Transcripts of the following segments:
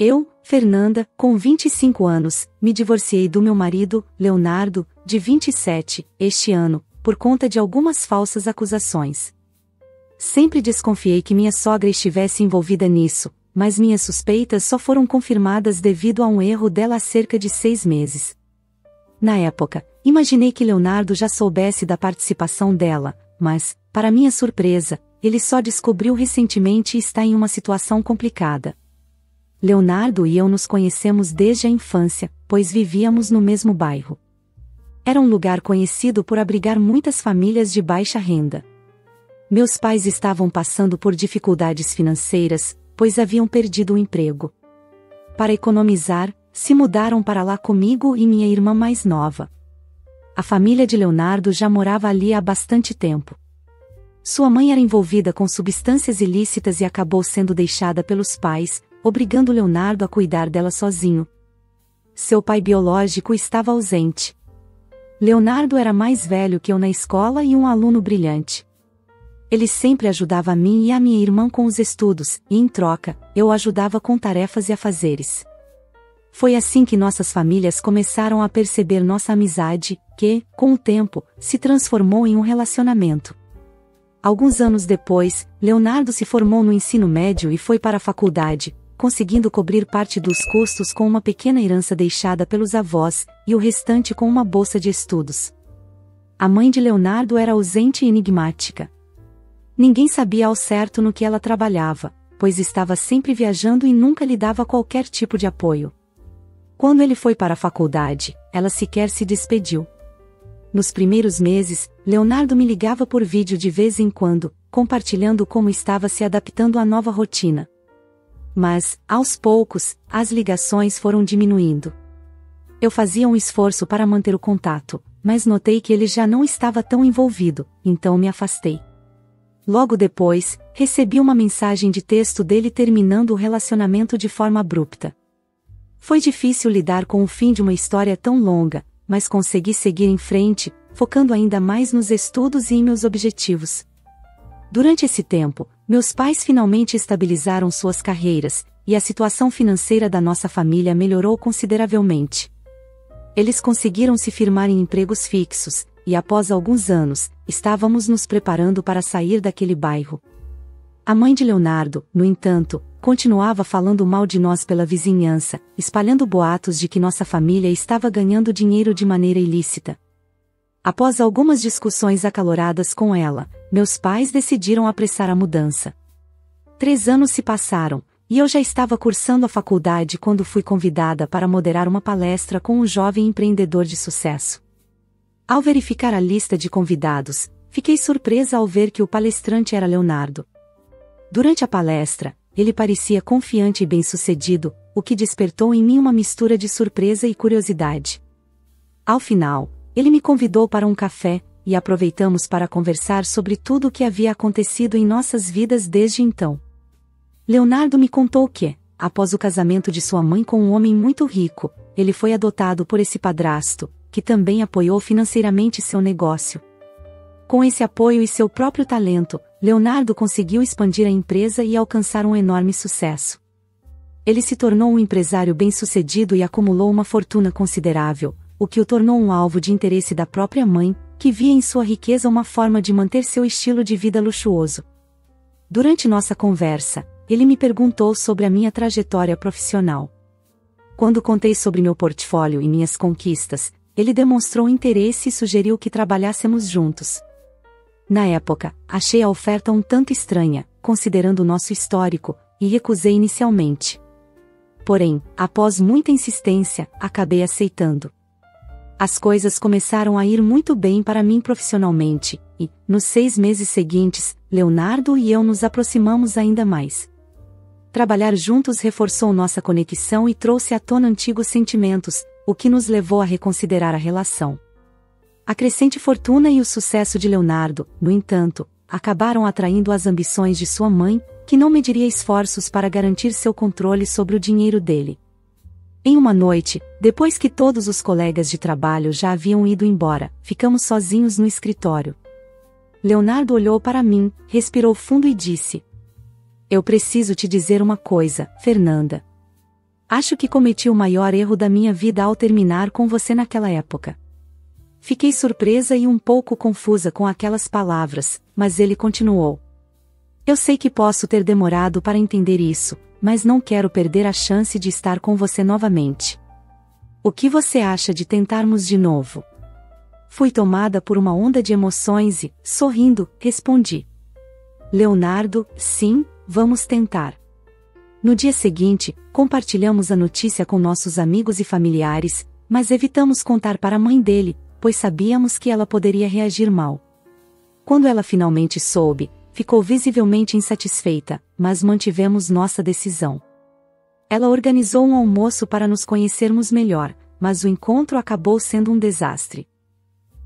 Eu, Fernanda, com 25 anos, me divorciei do meu marido, Leonardo, de 27, este ano, por conta de algumas falsas acusações. Sempre desconfiei que minha sogra estivesse envolvida nisso, mas minhas suspeitas só foram confirmadas devido a um erro dela há cerca de 6 meses. Na época, imaginei que Leonardo já soubesse da participação dela, mas, para minha surpresa, ele só descobriu recentemente e está em uma situação complicada. Leonardo e eu nos conhecemos desde a infância, pois vivíamos no mesmo bairro. Era um lugar conhecido por abrigar muitas famílias de baixa renda. Meus pais estavam passando por dificuldades financeiras, pois haviam perdido o emprego. Para economizar, se mudaram para lá comigo e minha irmã mais nova. A família de Leonardo já morava ali há bastante tempo. Sua mãe era envolvida com substâncias ilícitas e acabou sendo deixada pelos pais, obrigando Leonardo a cuidar dela sozinho. Seu pai biológico estava ausente. Leonardo era mais velho que eu na escola e um aluno brilhante. Ele sempre ajudava a mim e a minha irmã com os estudos, e em troca, eu o ajudava com tarefas e afazeres. Foi assim que nossas famílias começaram a perceber nossa amizade, que, com o tempo, se transformou em um relacionamento. Alguns anos depois, Leonardo se formou no ensino médio e foi para a faculdade, conseguindo cobrir parte dos custos com uma pequena herança deixada pelos avós, e o restante com uma bolsa de estudos. A mãe de Leonardo era ausente e enigmática. Ninguém sabia ao certo no que ela trabalhava, pois estava sempre viajando e nunca lhe dava qualquer tipo de apoio. Quando ele foi para a faculdade, ela sequer se despediu. Nos primeiros meses, Leonardo me ligava por vídeo de vez em quando, compartilhando como estava se adaptando à nova rotina. Mas, aos poucos, as ligações foram diminuindo. Eu fazia um esforço para manter o contato, mas notei que ele já não estava tão envolvido, então me afastei. Logo depois, recebi uma mensagem de texto dele terminando o relacionamento de forma abrupta. Foi difícil lidar com o fim de uma história tão longa, mas consegui seguir em frente, focando ainda mais nos estudos e em meus objetivos. Durante esse tempo, meus pais finalmente estabilizaram suas carreiras, e a situação financeira da nossa família melhorou consideravelmente. Eles conseguiram se firmar em empregos fixos, e após alguns anos, estávamos nos preparando para sair daquele bairro. A mãe de Leonardo, no entanto, continuava falando mal de nós pela vizinhança, espalhando boatos de que nossa família estava ganhando dinheiro de maneira ilícita. Após algumas discussões acaloradas com ela, meus pais decidiram apressar a mudança. 3 anos se passaram, e eu já estava cursando a faculdade quando fui convidada para moderar uma palestra com um jovem empreendedor de sucesso. Ao verificar a lista de convidados, fiquei surpresa ao ver que o palestrante era Leonardo. Durante a palestra, ele parecia confiante e bem-sucedido, o que despertou em mim uma mistura de surpresa e curiosidade. Ao final, ele me convidou para um café, e aproveitamos para conversar sobre tudo o que havia acontecido em nossas vidas desde então. Leonardo me contou que, após o casamento de sua mãe com um homem muito rico, ele foi adotado por esse padrasto, que também apoiou financeiramente seu negócio. Com esse apoio e seu próprio talento, Leonardo conseguiu expandir a empresa e alcançar um enorme sucesso. Ele se tornou um empresário bem-sucedido e acumulou uma fortuna considerável, o que o tornou um alvo de interesse da própria mãe, que via em sua riqueza uma forma de manter seu estilo de vida luxuoso. Durante nossa conversa, ele me perguntou sobre a minha trajetória profissional. Quando contei sobre meu portfólio e minhas conquistas, ele demonstrou interesse e sugeriu que trabalhássemos juntos. Na época, achei a oferta um tanto estranha, considerando o nosso histórico, e recusei inicialmente. Porém, após muita insistência, acabei aceitando. As coisas começaram a ir muito bem para mim profissionalmente, e, nos 6 meses seguintes, Leonardo e eu nos aproximamos ainda mais. Trabalhar juntos reforçou nossa conexão e trouxe à tona antigos sentimentos, o que nos levou a reconsiderar a relação. A crescente fortuna e o sucesso de Leonardo, no entanto, acabaram atraindo as ambições de sua mãe, que não mediria esforços para garantir seu controle sobre o dinheiro dele. Em uma noite, depois que todos os colegas de trabalho já haviam ido embora, ficamos sozinhos no escritório. Leonardo olhou para mim, respirou fundo e disse: "Eu preciso te dizer uma coisa, Fernanda. Acho que cometi o maior erro da minha vida ao terminar com você naquela época. Fiquei surpresa e um pouco confusa com aquelas palavras, mas ele continuou. Eu sei que posso ter demorado para entender isso, mas não quero perder a chance de estar com você novamente. O que você acha de tentarmos de novo? Fui tomada por uma onda de emoções e, sorrindo, respondi. Leonardo, sim, vamos tentar. No dia seguinte, compartilhamos a notícia com nossos amigos e familiares, mas evitamos contar para a mãe dele, pois sabíamos que ela poderia reagir mal. Quando ela finalmente soube, ficou visivelmente insatisfeita, mas mantivemos nossa decisão. Ela organizou um almoço para nos conhecermos melhor, mas o encontro acabou sendo um desastre.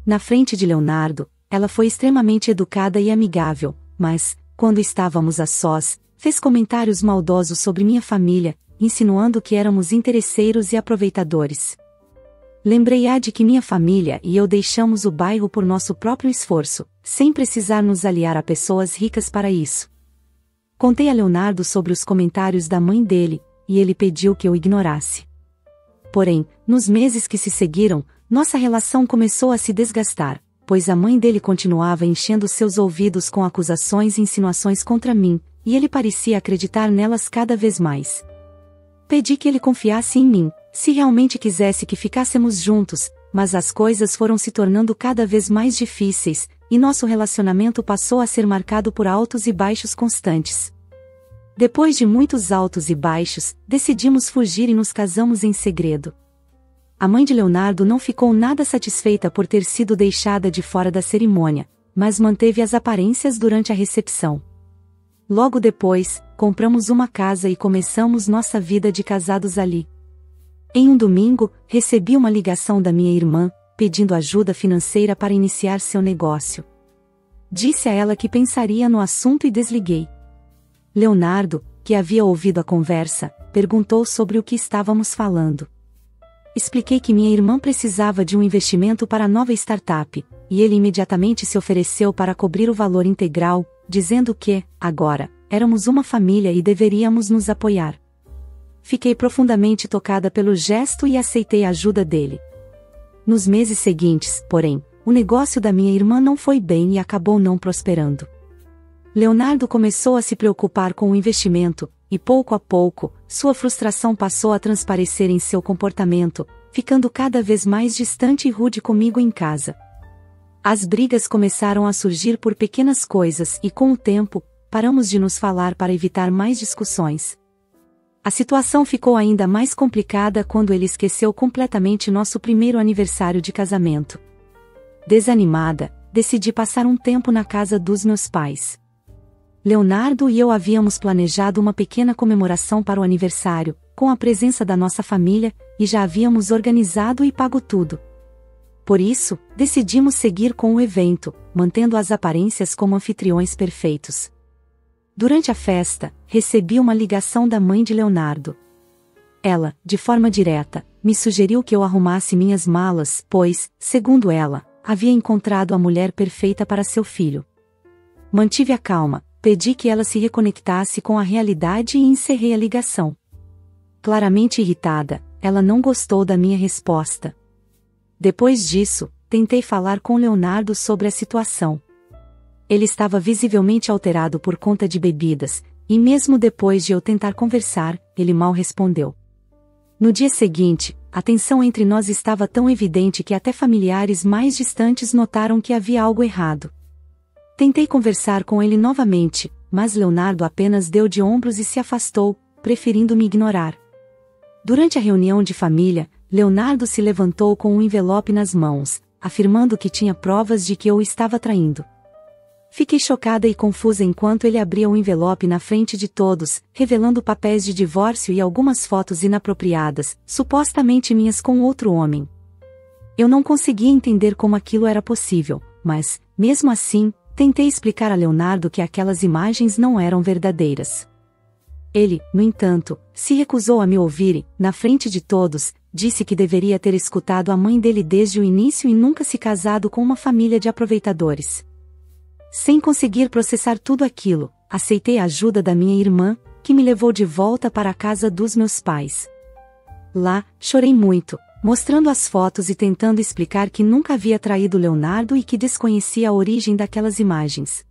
Na frente de Leonardo, ela foi extremamente educada e amigável, mas, quando estávamos a sós, fez comentários maldosos sobre minha família, insinuando que éramos interesseiros e aproveitadores. Lembrei-a de que minha família e eu deixamos o bairro por nosso próprio esforço, sem precisar nos aliar a pessoas ricas para isso. Contei a Leonardo sobre os comentários da mãe dele, e ele pediu que eu ignorasse. Porém, nos meses que se seguiram, nossa relação começou a se desgastar, pois a mãe dele continuava enchendo seus ouvidos com acusações e insinuações contra mim, e ele parecia acreditar nelas cada vez mais. Pedi que ele confiasse em mim, se realmente quisesse que ficássemos juntos, mas as coisas foram se tornando cada vez mais difíceis, e nosso relacionamento passou a ser marcado por altos e baixos constantes. Depois de muitos altos e baixos, decidimos fugir e nos casamos em segredo. A mãe de Leonardo não ficou nada satisfeita por ter sido deixada de fora da cerimônia, mas manteve as aparências durante a recepção. Logo depois, compramos uma casa e começamos nossa vida de casados ali. Em um domingo, recebi uma ligação da minha irmã, pedindo ajuda financeira para iniciar seu negócio. Disse a ela que pensaria no assunto e desliguei. Leonardo, que havia ouvido a conversa, perguntou sobre o que estávamos falando. Expliquei que minha irmã precisava de um investimento para a nova startup, e ele imediatamente se ofereceu para cobrir o valor integral, dizendo que, agora, éramos uma família e deveríamos nos apoiar. Fiquei profundamente tocada pelo gesto e aceitei a ajuda dele. Nos meses seguintes, porém, o negócio da minha irmã não foi bem e acabou não prosperando. Leonardo começou a se preocupar com o investimento, e pouco a pouco, sua frustração passou a transparecer em seu comportamento, ficando cada vez mais distante e rude comigo em casa. As brigas começaram a surgir por pequenas coisas e, com o tempo, paramos de nos falar para evitar mais discussões. A situação ficou ainda mais complicada quando ele esqueceu completamente nosso primeiro aniversário de casamento. Desanimada, decidi passar um tempo na casa dos meus pais. Leonardo e eu havíamos planejado uma pequena comemoração para o aniversário, com a presença da nossa família, e já havíamos organizado e pago tudo. Por isso, decidimos seguir com o evento, mantendo as aparências como anfitriões perfeitos. Durante a festa, recebi uma ligação da mãe de Leonardo. Ela, de forma direta, me sugeriu que eu arrumasse minhas malas, pois, segundo ela, havia encontrado a mulher perfeita para seu filho. Mantive a calma, pedi que ela se reconectasse com a realidade e encerrei a ligação. Claramente irritada, ela não gostou da minha resposta. Depois disso, tentei falar com Leonardo sobre a situação. Ele estava visivelmente alterado por conta de bebidas, e mesmo depois de eu tentar conversar, ele mal respondeu. No dia seguinte, a tensão entre nós estava tão evidente que até familiares mais distantes notaram que havia algo errado. Tentei conversar com ele novamente, mas Leonardo apenas deu de ombros e se afastou, preferindo me ignorar. Durante a reunião de família, Leonardo se levantou com um envelope nas mãos, afirmando que tinha provas de que eu o estava traindo. Fiquei chocada e confusa enquanto ele abria o envelope na frente de todos, revelando papéis de divórcio e algumas fotos inapropriadas, supostamente minhas com outro homem. Eu não conseguia entender como aquilo era possível, mas, mesmo assim, tentei explicar a Leonardo que aquelas imagens não eram verdadeiras. Ele, no entanto, se recusou a me ouvir e, na frente de todos, disse que deveria ter escutado a mãe dele desde o início e nunca se casado com uma família de aproveitadores. Sem conseguir processar tudo aquilo, aceitei a ajuda da minha irmã, que me levou de volta para a casa dos meus pais. Lá, chorei muito, mostrando as fotos e tentando explicar que nunca havia traído Leonardo e que desconhecia a origem daquelas imagens.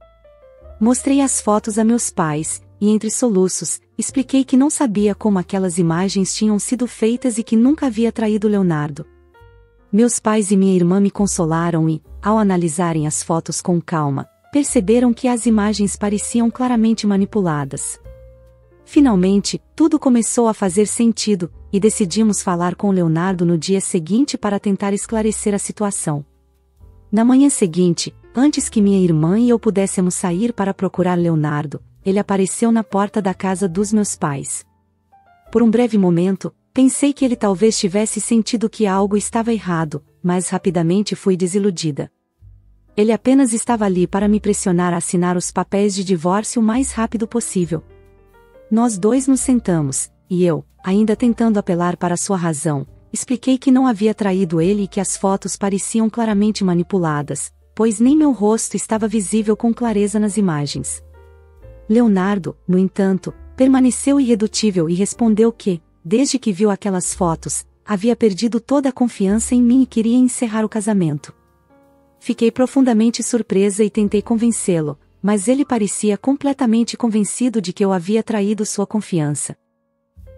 Mostrei as fotos a meus pais, e entre soluços, expliquei que não sabia como aquelas imagens tinham sido feitas e que nunca havia traído Leonardo. Meus pais e minha irmã me consolaram e, ao analisarem as fotos com calma, perceberam que as imagens pareciam claramente manipuladas. Finalmente, tudo começou a fazer sentido, e decidimos falar com Leonardo no dia seguinte para tentar esclarecer a situação. Na manhã seguinte, antes que minha irmã e eu pudéssemos sair para procurar Leonardo, ele apareceu na porta da casa dos meus pais. Por um breve momento, pensei que ele talvez tivesse sentido que algo estava errado, mas rapidamente fui desiludida. Ele apenas estava ali para me pressionar a assinar os papéis de divórcio o mais rápido possível. Nós dois nos sentamos, e eu, ainda tentando apelar para sua razão, expliquei que não havia traído ele e que as fotos pareciam claramente manipuladas, pois nem meu rosto estava visível com clareza nas imagens. Leonardo, no entanto, permaneceu irredutível e respondeu que, desde que viu aquelas fotos, havia perdido toda a confiança em mim e queria encerrar o casamento. Fiquei profundamente surpresa e tentei convencê-lo, mas ele parecia completamente convencido de que eu havia traído sua confiança.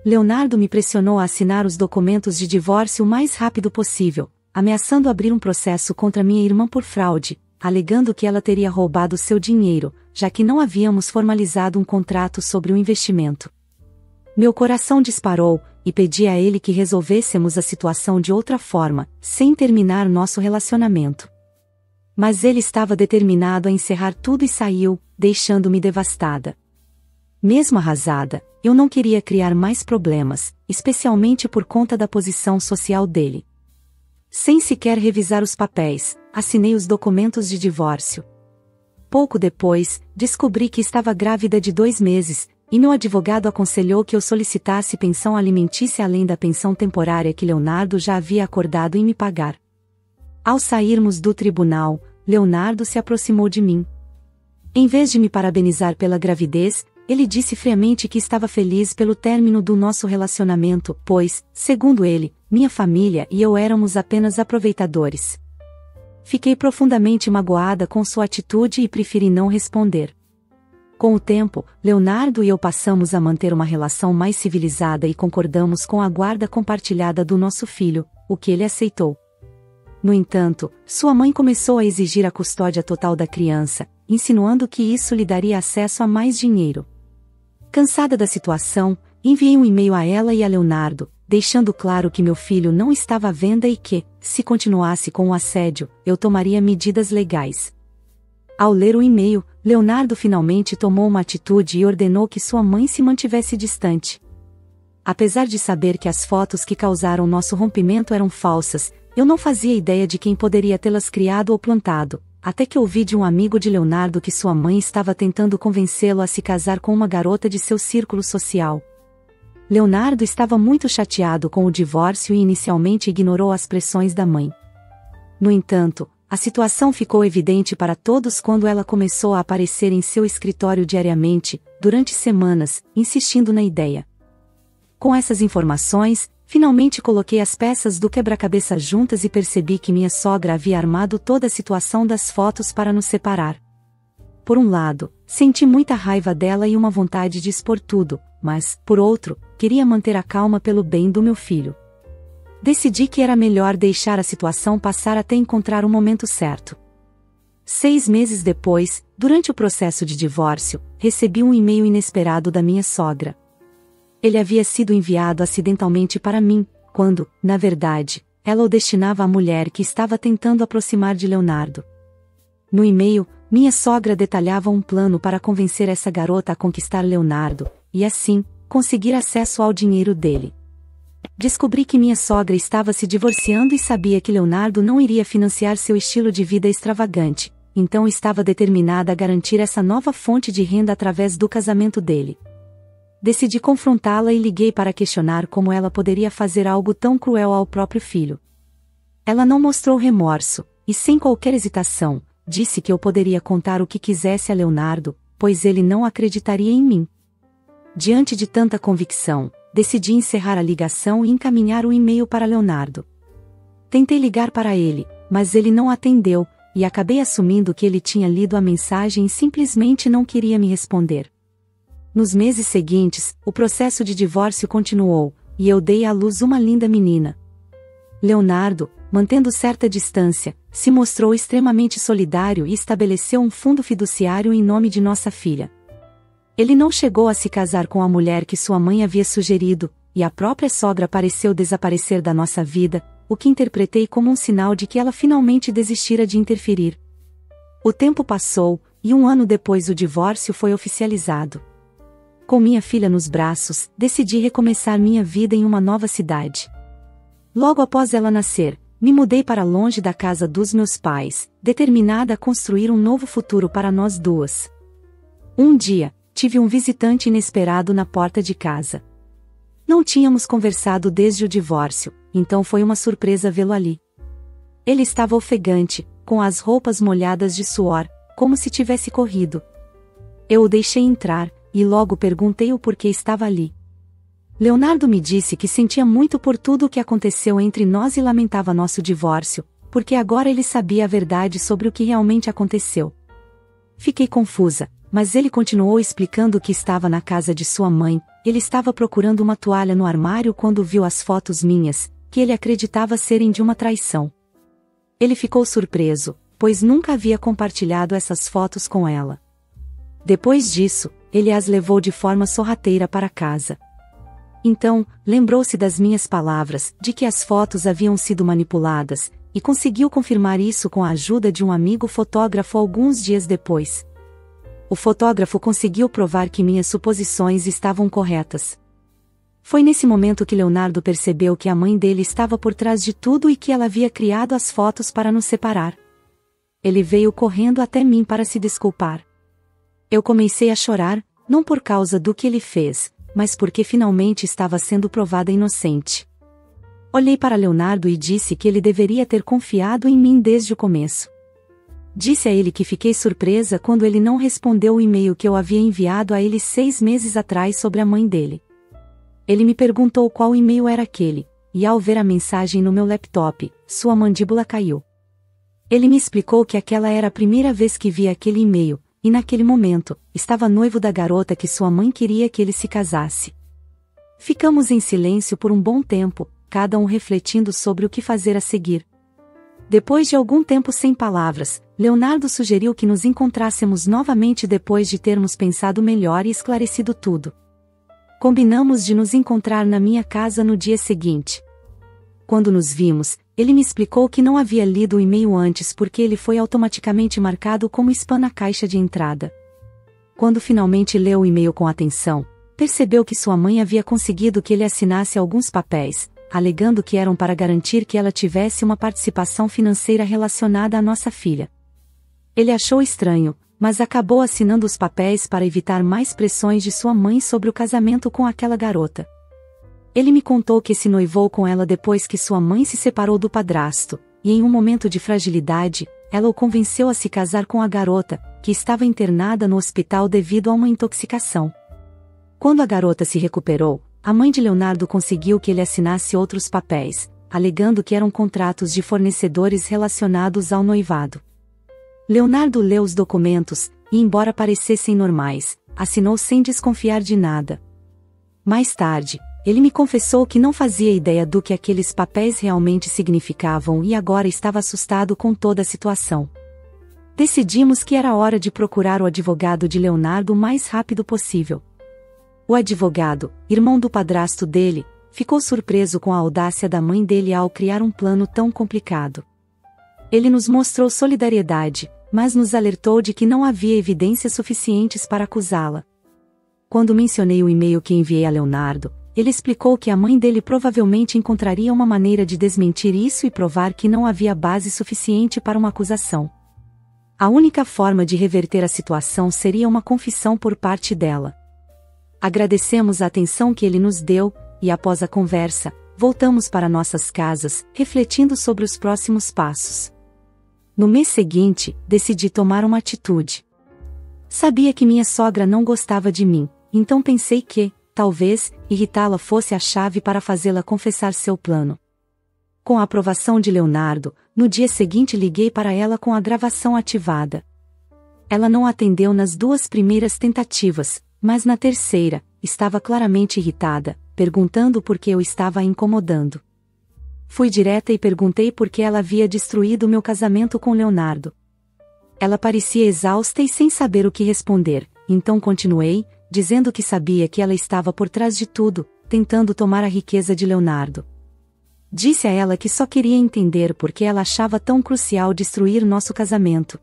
Leonardo me pressionou a assinar os documentos de divórcio o mais rápido possível, ameaçando abrir um processo contra minha irmã por fraude, alegando que ela teria roubado seu dinheiro, já que não havíamos formalizado um contrato sobre o investimento. Meu coração disparou, e pedi a ele que resolvêssemos a situação de outra forma, sem terminar nosso relacionamento. Mas ele estava determinado a encerrar tudo e saiu, deixando-me devastada. Mesmo arrasada, eu não queria criar mais problemas, especialmente por conta da posição social dele. Sem sequer revisar os papéis, assinei os documentos de divórcio. Pouco depois, descobri que estava grávida de 2 meses, e meu advogado aconselhou que eu solicitasse pensão alimentícia além da pensão temporária que Leonardo já havia acordado em me pagar. Ao sairmos do tribunal, Leonardo se aproximou de mim. Em vez de me parabenizar pela gravidez, ele disse friamente que estava feliz pelo término do nosso relacionamento, pois, segundo ele, minha família e eu éramos apenas aproveitadores. Fiquei profundamente magoada com sua atitude e preferi não responder. Com o tempo, Leonardo e eu passamos a manter uma relação mais civilizada e concordamos com a guarda compartilhada do nosso filho, o que ele aceitou. No entanto, sua mãe começou a exigir a custódia total da criança, insinuando que isso lhe daria acesso a mais dinheiro. Cansada da situação, enviei um e-mail a ela e a Leonardo, deixando claro que meu filho não estava à venda e que, se continuasse com o assédio, eu tomaria medidas legais. Ao ler o e-mail, Leonardo finalmente tomou uma atitude e ordenou que sua mãe se mantivesse distante. Apesar de saber que as fotos que causaram nosso rompimento eram falsas, eu não fazia ideia de quem poderia tê-las criado ou plantado, até que ouvi de um amigo de Leonardo que sua mãe estava tentando convencê-lo a se casar com uma garota de seu círculo social. Leonardo estava muito chateado com o divórcio e inicialmente ignorou as pressões da mãe. No entanto, a situação ficou evidente para todos quando ela começou a aparecer em seu escritório diariamente, durante semanas, insistindo na ideia. Com essas informações, finalmente coloquei as peças do quebra-cabeça juntas e percebi que minha sogra havia armado toda a situação das fotos para nos separar. Por um lado, senti muita raiva dela e uma vontade de expor tudo, mas, por outro, queria manter a calma pelo bem do meu filho. Decidi que era melhor deixar a situação passar até encontrar o momento certo. 6 meses depois, durante o processo de divórcio, recebi um e-mail inesperado da minha sogra. Ele havia sido enviado acidentalmente para mim, quando, na verdade, ela o destinava à mulher que estava tentando aproximar de Leonardo. No e-mail, minha sogra detalhava um plano para convencer essa garota a conquistar Leonardo, e assim, conseguir acesso ao dinheiro dele. Descobri que minha sogra estava se divorciando e sabia que Leonardo não iria financiar seu estilo de vida extravagante, então estava determinada a garantir essa nova fonte de renda através do casamento dele. Decidi confrontá-la e liguei para questionar como ela poderia fazer algo tão cruel ao próprio filho. Ela não mostrou remorso, e sem qualquer hesitação, disse que eu poderia contar o que quisesse a Leonardo, pois ele não acreditaria em mim. Diante de tanta convicção, decidi encerrar a ligação e encaminhar o e-mail para Leonardo. Tentei ligar para ele, mas ele não atendeu, e acabei assumindo que ele tinha lido a mensagem e simplesmente não queria me responder. Nos meses seguintes, o processo de divórcio continuou, e eu dei à luz uma linda menina. Leonardo, mantendo certa distância, se mostrou extremamente solidário e estabeleceu um fundo fiduciário em nome de nossa filha. Ele não chegou a se casar com a mulher que sua mãe havia sugerido, e a própria sogra pareceu desaparecer da nossa vida, o que interpretei como um sinal de que ela finalmente desistira de interferir. O tempo passou, e 1 ano depois o divórcio foi oficializado. Com minha filha nos braços, decidi recomeçar minha vida em uma nova cidade. Logo após ela nascer, me mudei para longe da casa dos meus pais, determinada a construir um novo futuro para nós duas. Um dia, tive um visitante inesperado na porta de casa. Não tínhamos conversado desde o divórcio, então foi uma surpresa vê-lo ali. Ele estava ofegante, com as roupas molhadas de suor, como se tivesse corrido. Eu o deixei entrar, e logo perguntei o porquê estava ali. Leonardo me disse que sentia muito por tudo o que aconteceu entre nós e lamentava nosso divórcio, porque agora ele sabia a verdade sobre o que realmente aconteceu. Fiquei confusa, mas ele continuou explicando que estava na casa de sua mãe. Ele estava procurando uma toalha no armário quando viu as fotos minhas, que ele acreditava serem de uma traição. Ele ficou surpreso, pois nunca havia compartilhado essas fotos com ela. Depois disso, ele as levou de forma sorrateira para casa. Então, lembrou-se das minhas palavras, de que as fotos haviam sido manipuladas, e conseguiu confirmar isso com a ajuda de um amigo fotógrafo alguns dias depois. O fotógrafo conseguiu provar que minhas suposições estavam corretas. Foi nesse momento que Leonardo percebeu que a mãe dele estava por trás de tudo e que ela havia criado as fotos para nos separar. Ele veio correndo até mim para se desculpar. Eu comecei a chorar, não por causa do que ele fez, mas porque finalmente estava sendo provada inocente. Olhei para Leonardo e disse que ele deveria ter confiado em mim desde o começo. Disse a ele que fiquei surpresa quando ele não respondeu o e-mail que eu havia enviado a ele 6 meses atrás sobre a mãe dele. Ele me perguntou qual e-mail era aquele, e ao ver a mensagem no meu laptop, sua mandíbula caiu. Ele me explicou que aquela era a primeira vez que via aquele e-mail, e naquele momento, estava noivo da garota que sua mãe queria que ele se casasse. Ficamos em silêncio por um bom tempo, cada um refletindo sobre o que fazer a seguir. Depois de algum tempo sem palavras, Leonardo sugeriu que nos encontrássemos novamente depois de termos pensado melhor e esclarecido tudo. Combinamos de nos encontrar na minha casa no dia seguinte. Quando nos vimos, ele me explicou que não havia lido o e-mail antes porque ele foi automaticamente marcado como spam na caixa de entrada. Quando finalmente leu o e-mail com atenção, percebeu que sua mãe havia conseguido que ele assinasse alguns papéis, alegando que eram para garantir que ela tivesse uma participação financeira relacionada à nossa filha. Ele achou estranho, mas acabou assinando os papéis para evitar mais pressões de sua mãe sobre o casamento com aquela garota. Ele me contou que se noivou com ela depois que sua mãe se separou do padrasto, e em um momento de fragilidade, ela o convenceu a se casar com a garota, que estava internada no hospital devido a uma intoxicação. Quando a garota se recuperou, a mãe de Leonardo conseguiu que ele assinasse outros papéis, alegando que eram contratos de fornecedores relacionados ao noivado. Leonardo leu os documentos, e embora parecessem normais, assinou sem desconfiar de nada. Mais tarde, ele me confessou que não fazia ideia do que aqueles papéis realmente significavam e agora estava assustado com toda a situação. Decidimos que era hora de procurar o advogado de Leonardo o mais rápido possível. O advogado, irmão do padrasto dele, ficou surpreso com a audácia da mãe dele ao criar um plano tão complicado. Ele nos mostrou solidariedade, mas nos alertou de que não havia evidências suficientes para acusá-la. Quando mencionei o e-mail que enviei a Leonardo, ele explicou que a mãe dele provavelmente encontraria uma maneira de desmentir isso e provar que não havia base suficiente para uma acusação. A única forma de reverter a situação seria uma confissão por parte dela. Agradecemos a atenção que ele nos deu, e após a conversa, voltamos para nossas casas, refletindo sobre os próximos passos. No mês seguinte, decidi tomar uma atitude. Sabia que minha sogra não gostava de mim, então pensei que, talvez, irritá-la fosse a chave para fazê-la confessar seu plano. Com a aprovação de Leonardo, no dia seguinte liguei para ela com a gravação ativada. Ela não atendeu nas 2 primeiras tentativas, mas na terceira, estava claramente irritada, perguntando por que eu estava a incomodando. Fui direta e perguntei por que ela havia destruído meu casamento com Leonardo. Ela parecia exausta e sem saber o que responder, então continuei, dizendo que sabia que ela estava por trás de tudo, tentando tomar a riqueza de Leonardo. Disse a ela que só queria entender por que ela achava tão crucial destruir nosso casamento.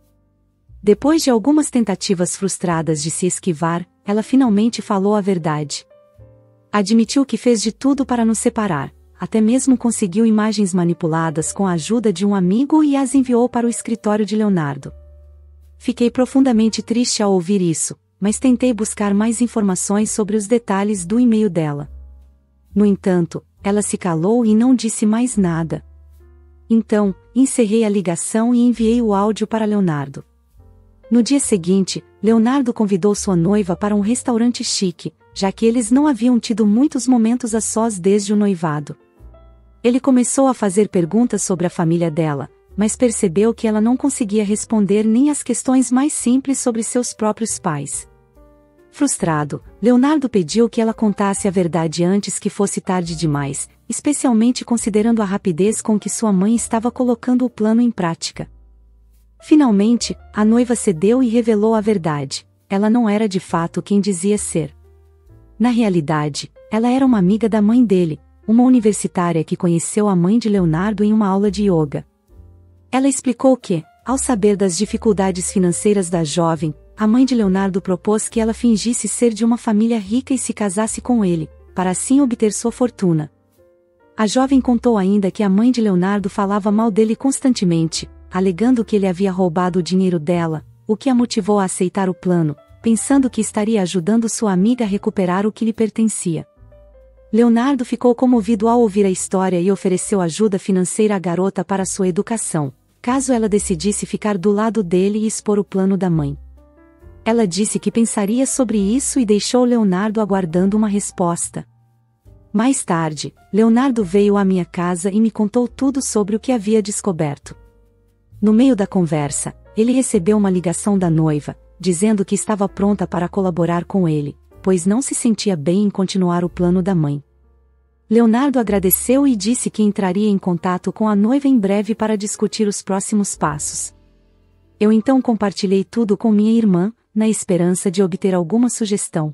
Depois de algumas tentativas frustradas de se esquivar, ela finalmente falou a verdade. Admitiu que fez de tudo para nos separar, até mesmo conseguiu imagens manipuladas com a ajuda de um amigo e as enviou para o escritório de Leonardo. Fiquei profundamente triste ao ouvir isso, mas tentei buscar mais informações sobre os detalhes do e-mail dela. No entanto, ela se calou e não disse mais nada. Então, encerrei a ligação e enviei o áudio para Leonardo. No dia seguinte, Leonardo convidou sua noiva para um restaurante chique, já que eles não haviam tido muitos momentos a sós desde o noivado. Ele começou a fazer perguntas sobre a família dela, mas percebeu que ela não conseguia responder nem às questões mais simples sobre seus próprios pais. Frustrado, Leonardo pediu que ela contasse a verdade antes que fosse tarde demais, especialmente considerando a rapidez com que sua mãe estava colocando o plano em prática. Finalmente, a noiva cedeu e revelou a verdade. Ela não era de fato quem dizia ser. Na realidade, ela era uma amiga da mãe dele, uma universitária que conheceu a mãe de Leonardo em uma aula de yoga. Ela explicou que, ao saber das dificuldades financeiras da jovem, a mãe de Leonardo propôs que ela fingisse ser de uma família rica e se casasse com ele, para assim obter sua fortuna. A jovem contou ainda que a mãe de Leonardo falava mal dele constantemente, alegando que ele havia roubado o dinheiro dela, o que a motivou a aceitar o plano, pensando que estaria ajudando sua amiga a recuperar o que lhe pertencia. Leonardo ficou comovido ao ouvir a história e ofereceu ajuda financeira à garota para sua educação, caso ela decidisse ficar do lado dele e expor o plano da mãe. Ela disse que pensaria sobre isso e deixou Leonardo aguardando uma resposta. Mais tarde, Leonardo veio à minha casa e me contou tudo sobre o que havia descoberto. No meio da conversa, ele recebeu uma ligação da noiva, dizendo que estava pronta para colaborar com ele, pois não se sentia bem em continuar o plano da mãe. Leonardo agradeceu e disse que entraria em contato com a noiva em breve para discutir os próximos passos. Eu então compartilhei tudo com minha irmã, na esperança de obter alguma sugestão.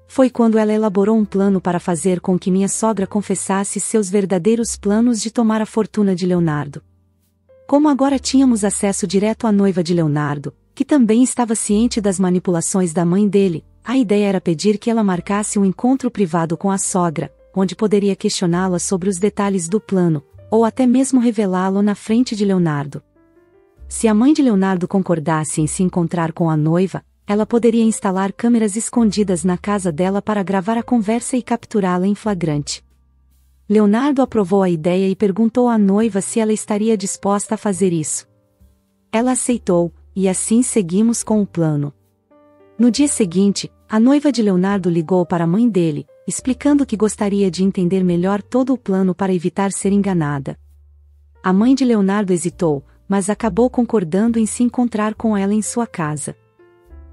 Foi quando ela elaborou um plano para fazer com que minha sogra confessasse seus verdadeiros planos de tomar a fortuna de Leonardo. Como agora tínhamos acesso direto à noiva de Leonardo, que também estava ciente das manipulações da mãe dele, a ideia era pedir que ela marcasse um encontro privado com a sogra, onde poderia questioná-la sobre os detalhes do plano, ou até mesmo revelá-lo na frente de Leonardo. Se a mãe de Leonardo concordasse em se encontrar com a noiva, ela poderia instalar câmeras escondidas na casa dela para gravar a conversa e capturá-la em flagrante. Leonardo aprovou a ideia e perguntou à noiva se ela estaria disposta a fazer isso. Ela aceitou, e assim seguimos com o plano. No dia seguinte, a noiva de Leonardo ligou para a mãe dele, explicando que gostaria de entender melhor todo o plano para evitar ser enganada. A mãe de Leonardo hesitou, mas acabou concordando em se encontrar com ela em sua casa.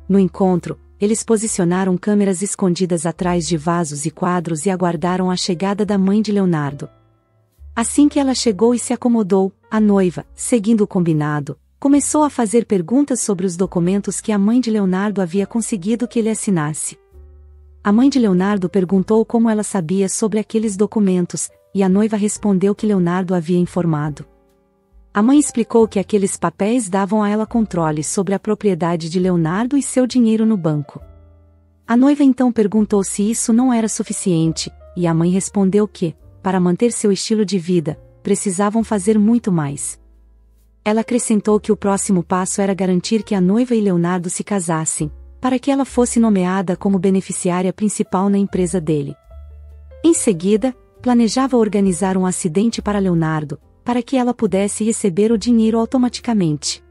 No encontro, eles posicionaram câmeras escondidas atrás de vasos e quadros e aguardaram a chegada da mãe de Leonardo. Assim que ela chegou e se acomodou, a noiva, seguindo o combinado, começou a fazer perguntas sobre os documentos que a mãe de Leonardo havia conseguido que ele assinasse. A mãe de Leonardo perguntou como ela sabia sobre aqueles documentos, e a noiva respondeu que Leonardo havia informado. A mãe explicou que aqueles papéis davam a ela controle sobre a propriedade de Leonardo e seu dinheiro no banco. A noiva então perguntou se isso não era suficiente, e a mãe respondeu que, para manter seu estilo de vida, precisavam fazer muito mais. Ela acrescentou que o próximo passo era garantir que a noiva e Leonardo se casassem, para que ela fosse nomeada como beneficiária principal na empresa dele. Em seguida, planejava organizar um acidente para Leonardo, para que ela pudesse receber o dinheiro automaticamente.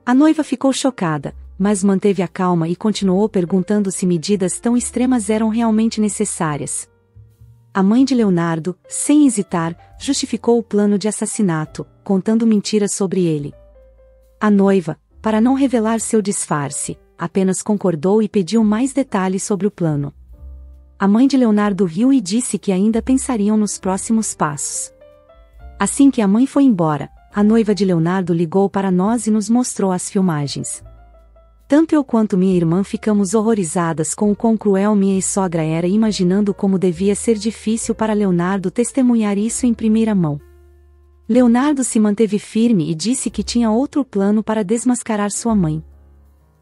A noiva ficou chocada, mas manteve a calma e continuou perguntando se medidas tão extremas eram realmente necessárias. A mãe de Leonardo, sem hesitar, justificou o plano de assassinato, contando mentiras sobre ele. A noiva, para não revelar seu disfarce, apenas concordou e pediu mais detalhes sobre o plano. A mãe de Leonardo riu e disse que ainda pensariam nos próximos passos. Assim que a mãe foi embora, a noiva de Leonardo ligou para nós e nos mostrou as filmagens. Tanto eu quanto minha irmã ficamos horrorizadas com o quão cruel minha ex-sogra era, imaginando como devia ser difícil para Leonardo testemunhar isso em primeira mão. Leonardo se manteve firme e disse que tinha outro plano para desmascarar sua mãe.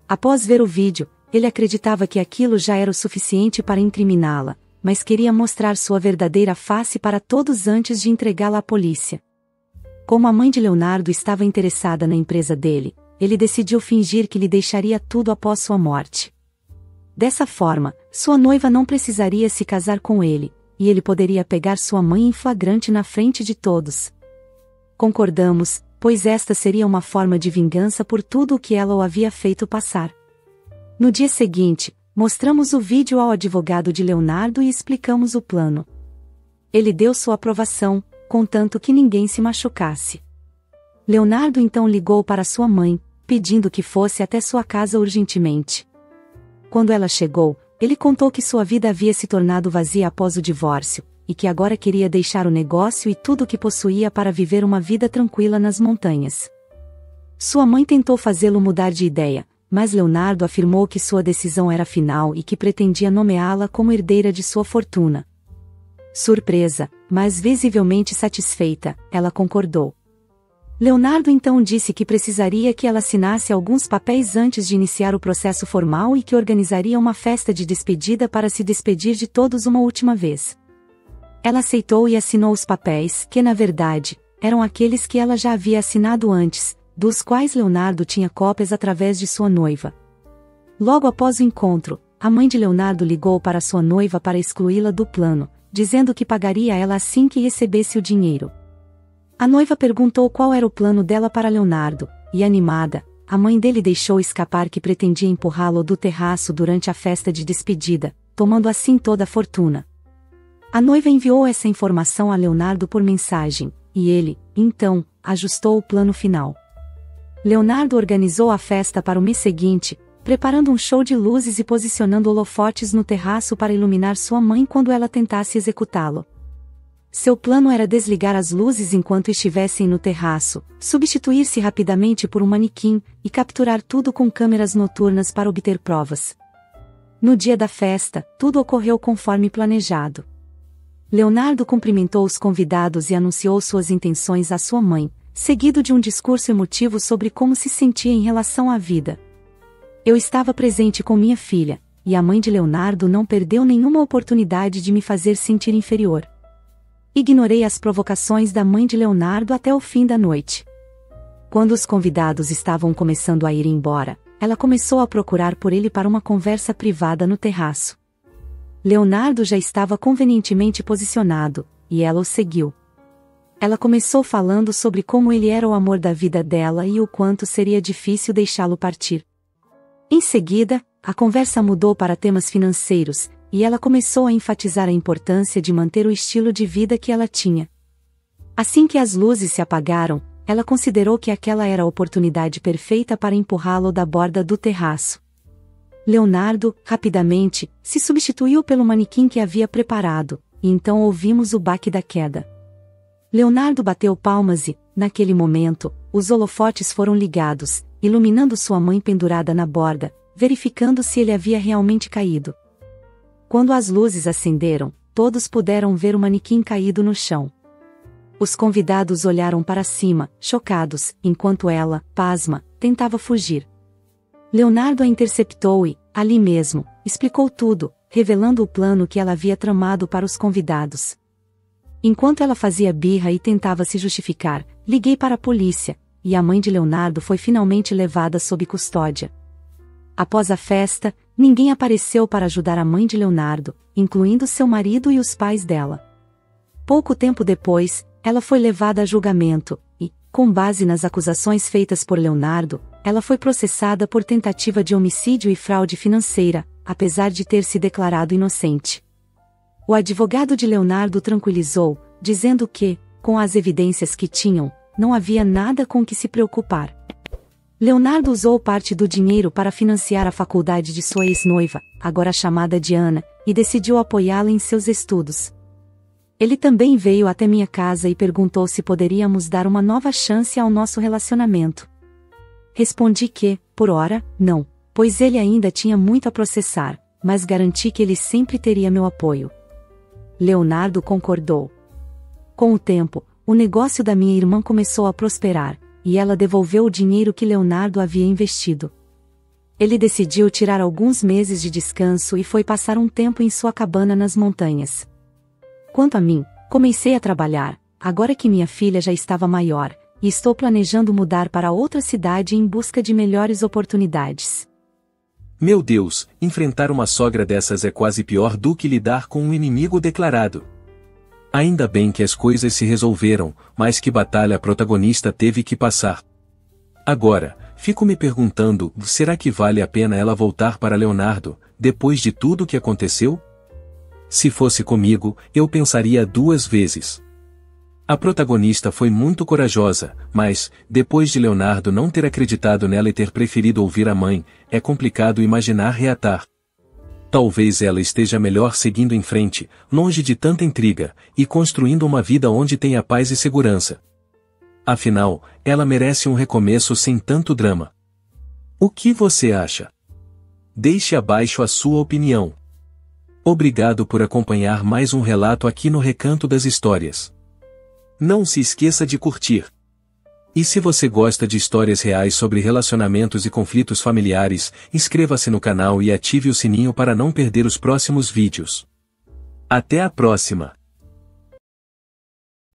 Após ver o vídeo, ele acreditava que aquilo já era o suficiente para incriminá-la, mas queria mostrar sua verdadeira face para todos antes de entregá-la à polícia. Como a mãe de Leonardo estava interessada na empresa dele, ele decidiu fingir que lhe deixaria tudo após sua morte. Dessa forma, sua noiva não precisaria se casar com ele, e ele poderia pegar sua mãe em flagrante na frente de todos. Concordamos, pois esta seria uma forma de vingança por tudo o que ela o havia feito passar. No dia seguinte, mostramos o vídeo ao advogado de Leonardo e explicamos o plano. Ele deu sua aprovação, contanto que ninguém se machucasse. Leonardo então ligou para sua mãe, pedindo que fosse até sua casa urgentemente. Quando ela chegou, ele contou que sua vida havia se tornado vazia após o divórcio, e que agora queria deixar o negócio e tudo o que possuía para viver uma vida tranquila nas montanhas. Sua mãe tentou fazê-lo mudar de ideia, mas Leonardo afirmou que sua decisão era final e que pretendia nomeá-la como herdeira de sua fortuna. Surpresa, mas visivelmente satisfeita, ela concordou. Leonardo então disse que precisaria que ela assinasse alguns papéis antes de iniciar o processo formal e que organizaria uma festa de despedida para se despedir de todos uma última vez. Ela aceitou e assinou os papéis, que na verdade, eram aqueles que ela já havia assinado antes, dos quais Leonardo tinha cópias através de sua noiva. Logo após o encontro, a mãe de Leonardo ligou para sua noiva para excluí-la do plano, dizendo que pagaria a ela assim que recebesse o dinheiro. A noiva perguntou qual era o plano dela para Leonardo, e animada, a mãe dele deixou escapar que pretendia empurrá-lo do terraço durante a festa de despedida, tomando assim toda a fortuna. A noiva enviou essa informação a Leonardo por mensagem, e ele, então, ajustou o plano final. Leonardo organizou a festa para o mês seguinte, preparando um show de luzes e posicionando holofotes no terraço para iluminar sua mãe quando ela tentasse executá-lo. Seu plano era desligar as luzes enquanto estivessem no terraço, substituir-se rapidamente por um manequim, e capturar tudo com câmeras noturnas para obter provas. No dia da festa, tudo ocorreu conforme planejado. Leonardo cumprimentou os convidados e anunciou suas intenções à sua mãe, seguido de um discurso emotivo sobre como se sentia em relação à vida. Eu estava presente com minha filha, e a mãe de Leonardo não perdeu nenhuma oportunidade de me fazer sentir inferior. Ignorei as provocações da mãe de Leonardo até o fim da noite. Quando os convidados estavam começando a ir embora, ela começou a procurar por ele para uma conversa privada no terraço. Leonardo já estava convenientemente posicionado, e ela o seguiu. Ela começou falando sobre como ele era o amor da vida dela e o quanto seria difícil deixá-lo partir. Em seguida, a conversa mudou para temas financeiros, e ela começou a enfatizar a importância de manter o estilo de vida que ela tinha. Assim que as luzes se apagaram, ela considerou que aquela era a oportunidade perfeita para empurrá-lo da borda do terraço. Leonardo, rapidamente, se substituiu pelo manequim que havia preparado, e então ouvimos o baque da queda. Leonardo bateu palmas e, naquele momento, os holofotes foram ligados, iluminando sua mãe pendurada na borda, verificando se ele havia realmente caído. Quando as luzes acenderam, todos puderam ver o manequim caído no chão. Os convidados olharam para cima, chocados, enquanto ela, pasma, tentava fugir. Leonardo a interceptou e, ali mesmo, explicou tudo, revelando o plano que ela havia tramado para os convidados. Enquanto ela fazia birra e tentava se justificar, liguei para a polícia, e a mãe de Leonardo foi finalmente levada sob custódia. Após a festa, ninguém apareceu para ajudar a mãe de Leonardo, incluindo seu marido e os pais dela. Pouco tempo depois, ela foi levada a julgamento, e, com base nas acusações feitas por Leonardo, Ela foi processada por tentativa de homicídio e fraude financeira, apesar de ter se declarado inocente. O advogado de Leonardo tranquilizou, dizendo que, com as evidências que tinham, não havia nada com que se preocupar. Leonardo usou parte do dinheiro para financiar a faculdade de sua ex-noiva, agora chamada Diana, e decidiu apoiá-la em seus estudos. Ele também veio até minha casa e perguntou se poderíamos dar uma nova chance ao nosso relacionamento. Respondi que, por ora, não, pois ele ainda tinha muito a processar, mas garanti que ele sempre teria meu apoio. Leonardo concordou. Com o tempo, o negócio da minha irmã começou a prosperar, e ela devolveu o dinheiro que Leonardo havia investido. Ele decidiu tirar alguns meses de descanso e foi passar um tempo em sua cabana nas montanhas. Quanto a mim, comecei a trabalhar, agora que minha filha já estava maior, e estou planejando mudar para outra cidade em busca de melhores oportunidades. Meu Deus, enfrentar uma sogra dessas é quase pior do que lidar com um inimigo declarado. Ainda bem que as coisas se resolveram, mas que batalha a protagonista teve que passar. Agora, fico me perguntando, será que vale a pena ela voltar para Leonardo, depois de tudo o que aconteceu? Se fosse comigo, eu pensaria 2 vezes. A protagonista foi muito corajosa, mas, depois de Leonardo não ter acreditado nela e ter preferido ouvir a mãe, é complicado imaginar reatar. Talvez ela esteja melhor seguindo em frente, longe de tanta intriga, e construindo uma vida onde tenha paz e segurança. Afinal, ela merece um recomeço sem tanto drama. O que você acha? Deixe abaixo a sua opinião. Obrigado por acompanhar mais um relato aqui no Recanto das Histórias. Não se esqueça de curtir. E se você gosta de histórias reais sobre relacionamentos e conflitos familiares, inscreva-se no canal e ative o sininho para não perder os próximos vídeos. Até a próxima!